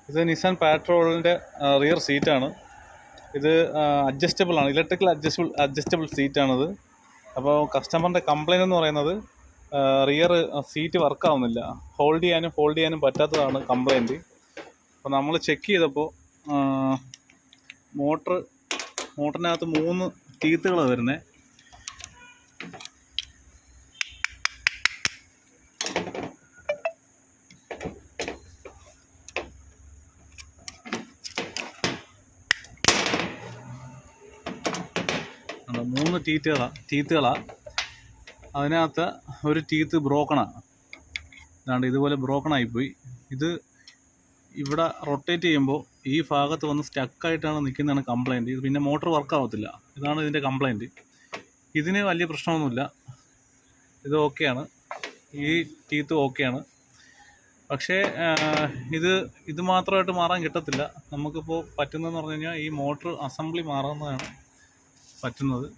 ഇത് Nissan പാട്രോളിൻ്റെ rear സീറ്റാണ്. ഇത് അഡ്ജസ്റ്റബിൾ ആണ്, ഇലക്ട്രിക്കൽ അഡ്ജസ്റ്റബിൾ സീറ്റാണിത്. അപ്പോൾ കസ്റ്റമറിൻ്റെ കംപ്ലയിൻ്റ് എന്ന് പറയുന്നത് റിയർ സീറ്റ് വർക്കാവുന്നില്ല, ഫോൾഡ് ചെയ്യാനും പറ്റാത്തതാണ് കംപ്ലയിൻറ്റ്. അപ്പോൾ നമ്മൾ ചെക്ക് ചെയ്തപ്പോൾ മോട്ടറിനകത്ത് 3 ടീത്തുകളാണ് വരുന്നത്. മൂന്ന് ടീത്തുകളാണ്. അതിനകത്ത് ഒരു ടീത്ത് ബ്രോക്കണാണ്. അതാണ്ട് ഇതുപോലെ ബ്രോക്കണായിപ്പോയി. ഇത് ഇവിടെ റൊട്ടേറ്റ് ചെയ്യുമ്പോൾ ഈ ഭാഗത്ത് വന്ന് സ്റ്റക്കായിട്ടാണ് നിൽക്കുന്നതാണ് കംപ്ലയിൻറ്റ്. ഇത് പിന്നെ മോട്ടർ വർക്കാവത്തില്ല. ഇതാണ് ഇതിൻ്റെ കംപ്ലയിൻറ്റ്. ഇതിന് വലിയ പ്രശ്നമൊന്നുമില്ല, ഇത് ഓക്കെയാണ്, ഈ ടീത്ത് ഓക്കെയാണ്. പക്ഷേ ഇത് മാത്രമായിട്ട് മാറാൻ കിട്ടത്തില്ല. നമുക്കിപ്പോൾ പറ്റുന്നതെന്ന് പറഞ്ഞു കഴിഞ്ഞാൽ ഈ മോട്ടർ അസംബ്ലി മാറുന്നതാണ് പറ്റുന്നത്.